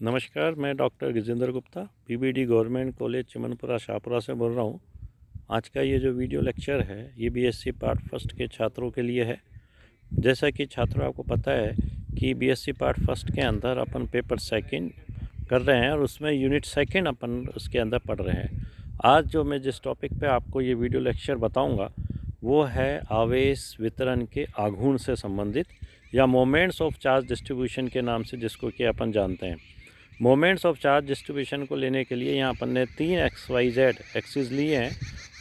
नमस्कार, मैं doctor Gajendra Gupta PBD government college Chimanpura Shahpura से बोल रहा हूँ। आज का ये जो वीडियो लेक्चर है ये बीएससी पार्ट फर्स्ट के छात्रों के लिए है। जैसा कि छात्रों आपको पता है कि बीएससी पार्ट फर्स्ट के अंदर अपन पेपर सेकंड कर रहे हैं और उसमें यूनिट सेकंड अपन उसके अंदर पढ़ रहे हैं। आज जो मैं जिस टॉपिक पे आपको ये वीडियो लेक्चर बताऊंगा वो है आवेश वितरण के आघूर्ण से संबंधित या मोमेंट्स ऑफ चार्ज डिस्ट्रीब्यूशन के नाम से जिसको कि अपन जानते हैं। मोमेंट्स ऑफ चार्ज डिस्ट्रीब्यूशन को लेने के लिए यहाँ अपन ने 3 XYZ एक्सिस लिए हैं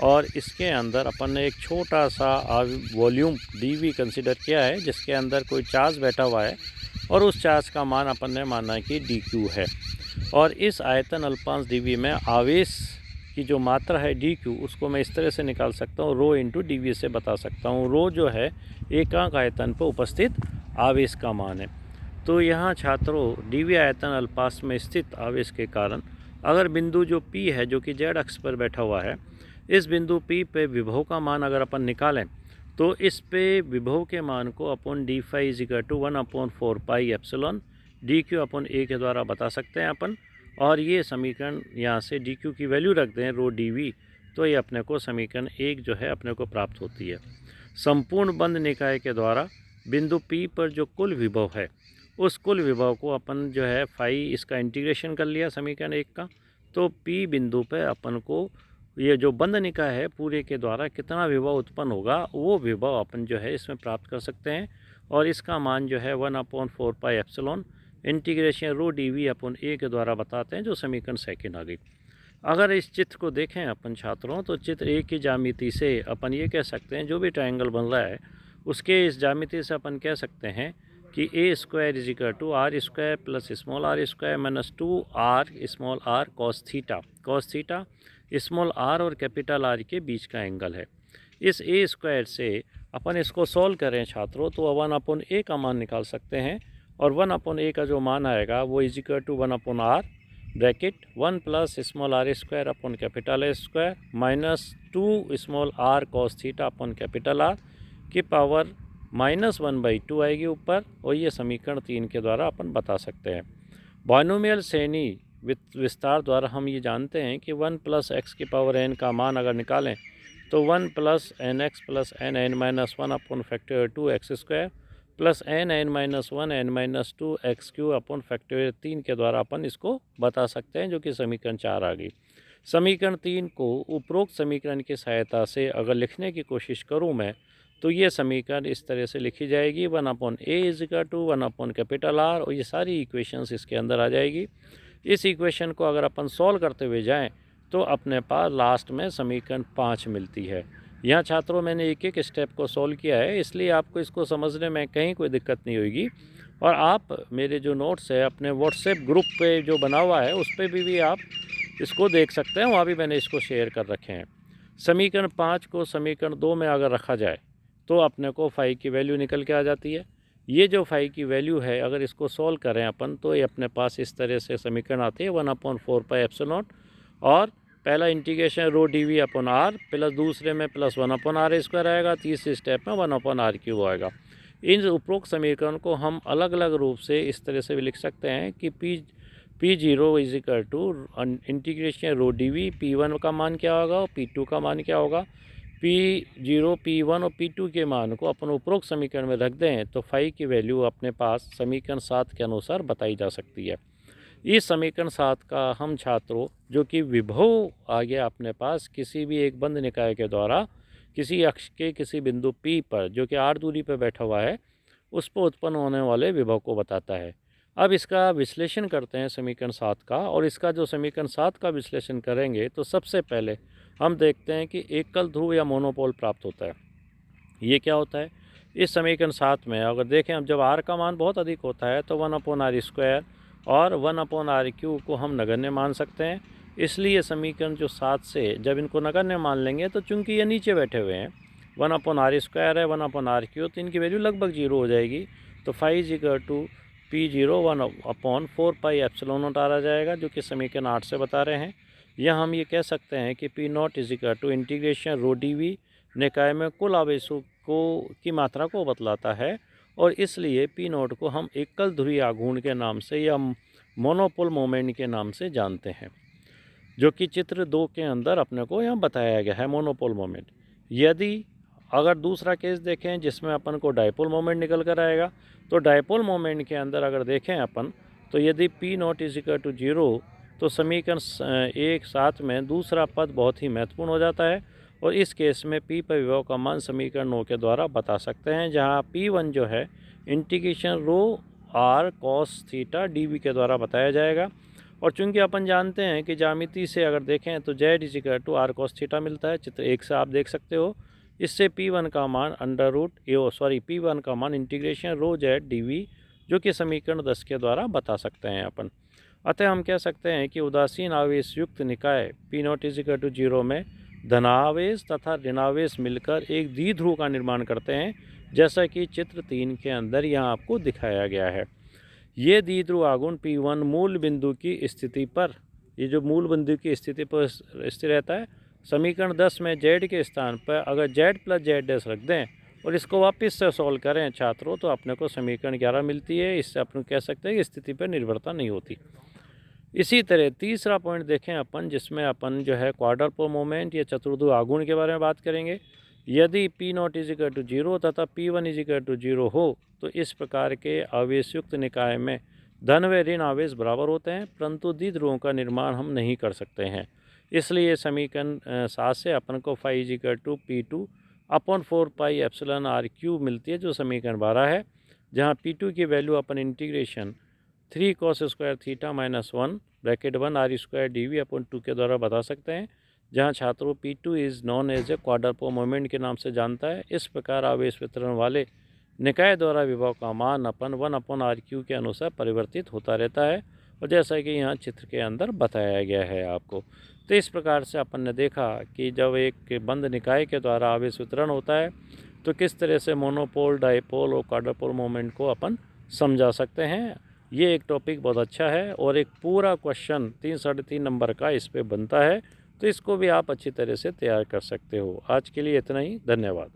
और इसके अंदर अपन ने एक छोटा सा वॉल्यूम dV कंसिडर किया है जिसके अंदर कोई चार्ज बैठा हुआ है और उस चार्ज का मान अपन ने माना कि dQ है। और इस आयतन अल्पांश dV में आवेश की जो मात्रा है dQ उसको मैं इस तरह से निकाल सकता हूँ, रो इंटू dV से बता सकता हूँ। रो जो है एकांक आयतन पर उपस्थित आवेश का मान है। तो यहाँ छात्रों dV आयतन अल्पाश में स्थित आवेश के कारण अगर बिंदु जो P है जो कि Z अक्ष पर बैठा हुआ है, इस बिंदु P पे विभव का मान अगर अपन निकालें तो इस पे विभव के मान को अपन d phi is equal to 1/4 pi epsilon dQ upon A के द्वारा बता सकते हैं अपन। और ये समीकरण यहाँ से dQ की वैल्यू रख दें रो dV तो ये अपने को समीकरण 1 जो है अपने को प्राप्त होती है। संपूर्ण बंद निकाय के द्वारा बिंदु P पर जो कुल विभव है उस कुल विभव को अपन जो है फाई इसका इंटीग्रेशन कर लिया समीकरण 1 का, तो P बिंदु पे अपन को ये जो बंद निकाय है पूरे के द्वारा कितना विभव उत्पन्न होगा वो विभव अपन जो है इसमें प्राप्त कर सकते हैं। और इसका मान जो है 1/4 pi epsilon integration rho dV upon A के द्वारा बताते हैं जो समीकरण सेकेंड आ गई। अगर इस चित्र को देखें अपन छात्रों तो चित्र A की ज्यामिति से अपन ये कह सकते हैं जो भी ट्रायंगल बन रहा है उसके इस ज्यामिति से अपन कह सकते हैं कि A square is equal to R square plus small are square minus 2r small are cos theta small r और कैपिटल आर के बीच का एंगल है। इस ए स्क्वायर से अपन इसको सॉल्व करें छात्रों तो 1/a का मान निकाल सकते हैं और 1/a का जो मान आएगा वो is equal to 1/r bracket 1 plus small are square upon capital R square minus 2 small are cos theta upon capital R की पावर -1/2 आएगी ऊपर। और ये समीकरण 3 के द्वारा अपन बता सकते हैं। बायनोमियल श्रेणी विस्तार द्वारा हम ये जानते हैं कि 1 प्लस एक्स की पावर n का मान अगर निकालें तो 1 plus n x plus n n minus 1 अपन factorial 2x square plus n n minus 1 n minus 2x³ अपन फैक्टोरियल 3 के द्वारा अपन इसको बता सकते हैं जो कि समीकरण 4 आ गई। समीकरण 3 को उपरोक्त समीकरण की सहायता से अगर लिखने की कोशिश करूँ मैं तो ये समीकरण इस तरह से लिखी जाएगी 1/a is equal to 1 capital R और ये सारी इक्वेशंस इसके अंदर आ जाएगी। इस इक्वेशन को अगर अपन सॉल्व करते हुए जाएं तो अपने पास लास्ट में समीकरण 5 मिलती है। यहाँ छात्रों मैंने एक एक स्टेप को सॉल्व किया है इसलिए आपको इसको समझने में कहीं कोई दिक्कत नहीं होगी। और आप मेरे जो नोट्स है अपने व्हाट्सएप ग्रुप पे जो बना हुआ है उस पर भी आप इसको देख सकते हैं, वहाँ भी मैंने इसको शेयर कर रखे हैं। समीकरण 5 को समीकरण 2 में अगर रखा जाए तो अपने को फाई की वैल्यू निकल के आ जाती है। ये जो फाई की वैल्यू है अगर इसको सॉल्व करें अपन तो ये अपने पास इस तरह से समीकरण आती है 1/4 पाई एप्सिलॉन और पहला इंटीग्रेशन रो dV अपन r प्लस दूसरे में प्लस 1/r स्क्वायर आएगा, तीसरे स्टेप में 1/r³ आएगा। इन उपरोक्त समीकरण को हम अलग अलग रूप से इस तरह से भी लिख सकते हैं कि P0 is equal to integration rho dV P1 का मान क्या होगा और P2 का मान क्या होगा। P0 P1 और P2 के मान को अपन उपरोक्त समीकरण में रख दें तो फाई की वैल्यू अपने पास समीकरण 7 के अनुसार बताई जा सकती है। इस समीकरण 7 का हम छात्रों जो कि विभव आ गया अपने पास किसी भी एक बंद निकाय के द्वारा किसी अक्ष के किसी बिंदु P पर जो कि r दूरी पर बैठा हुआ है उस पर उत्पन्न होने वाले विभव को बताता है। अब इसका विश्लेषण करते हैं समीकरण 7 का। और इसका जो समीकरण 7 का विश्लेषण करेंगे तो सबसे पहले हम देखते हैं कि एकल ध्रुव या मोनोपोल प्राप्त होता है। ये क्या होता है इस समीकरण 7 में अगर देखें हम जब r का मान बहुत अधिक होता है तो 1/r² और 1/r³ को हम नगण्य मान सकते हैं। इसलिए समीकरण जो 7 से जब इनको नगण्य मान लेंगे तो चूंकि ये नीचे बैठे हुए हैं 1/r² है 1/r³ तो इनकी वैल्यू लगभग 0 हो जाएगी। तो phi is equal to P0 1/4 pi epsilon naught आ जाएगा जो कि समीकरण 8 से बता रहे हैं। यह हम ये कह सकते हैं कि P0 is equal to integration rho dV निकाय में कुल आवेशों को की मात्रा को बतलाता है और इसलिए P0 को हम एकल ध्रुवीय आघूर्ण के नाम से या मोनोपोल मोमेंट के नाम से जानते हैं, जो कि चित्र 2 के अंदर अपने को यहाँ बताया गया है मोनोपोल मोमेंट। यदि अगर दूसरा केस देखें जिसमें अपन को डायपोल मोमेंट निकल कर आएगा, तो डायपोल मोमेंट के अंदर अगर देखें अपन, तो यदि P not is equal to 0 तो समीकरण एक साथ में दूसरा पद बहुत ही महत्वपूर्ण हो जाता है, और इस केस में P पर विभव का मान समीकरण 9 के द्वारा बता सकते हैं, जहाँ P1 जो है इंटीग्रेशन रो r cos थीटा dv के द्वारा बताया जाएगा। और चूंकि अपन जानते हैं कि ज्यामिति से अगर देखें तो z is equal to r cos theta मिलता है, चित्र 1 से आप देख सकते हो। इससे P1 का मान P1 का मान इंटीग्रेशन रो z dv जो कि समीकरण 10 के द्वारा बता सकते हैं अपन। अतः हम कह सकते हैं कि उदासीन आवेश युक्त निकाय P not is equal to 0 में धनावेश तथा ऋणावेश मिलकर एक द्विध्रुव का निर्माण करते हैं, जैसा कि चित्र 3 के अंदर यहाँ आपको दिखाया गया है। ये द्विध्रुव आघूर्ण P1 मूल बिंदु की स्थिति पर, ये जो मूल बिंदु की स्थिति पर स्थिर रहता है, समीकरण 10 में z के स्थान पर अगर z प्लस z' रख दें और इसको वापस से सॉल्व करें छात्रों, तो अपने को समीकरण 11 मिलती है। इससे अपन कह सकते हैं कि स्थिति पर निर्भरता नहीं होती। इसी तरह तीसरा पॉइंट देखें अपन, जिसमें अपन जो है क्वाड्रपोल मोमेंट या चतुर्ध्रुव आघूर्ण के बारे में बात करेंगे। यदि P not is equal to 0 तथा P1 इज इक्वल टू 0 हो, तो इस प्रकार के आवेशयुक्त निकाय में धन व ऋण आवेश बराबर होते हैं, परंतु द्विध्रुवों का निर्माण हम नहीं कर सकते हैं। इसलिए समीकरण 7 से अपन को phi is equal to P2 upon 4 pi epsilon r cube मिलती है, जो समीकरण 12 है, जहाँ P2 की वैल्यू अपन integration 3 cos square theta minus 1 bracket 1 r square dv upon 2 के द्वारा बता सकते हैं, जहाँ छात्रों P2 is known as a quadrupole moment के नाम से जानता है। इस प्रकार आवेश वितरण वाले निकाय द्वारा विभव का मान अपन 1/r³ के अनुसार परिवर्तित होता रहता है, और जैसा कि यहाँ चित्र के अंदर बताया गया है आपको। तो इस प्रकार से अपन ने देखा कि जब एक बंद निकाय के द्वारा आवेश वितरण होता है तो किस तरह से मोनोपोल, डायपोल और क्वाड्रपोल मोमेंट को अपन समझा सकते हैं। ये एक टॉपिक बहुत अच्छा है और एक पूरा क्वेश्चन 3-3.5 नंबर का इस पे बनता है, तो इसको भी आप अच्छी तरह से तैयार कर सकते हो। आज के लिए इतना ही, धन्यवाद।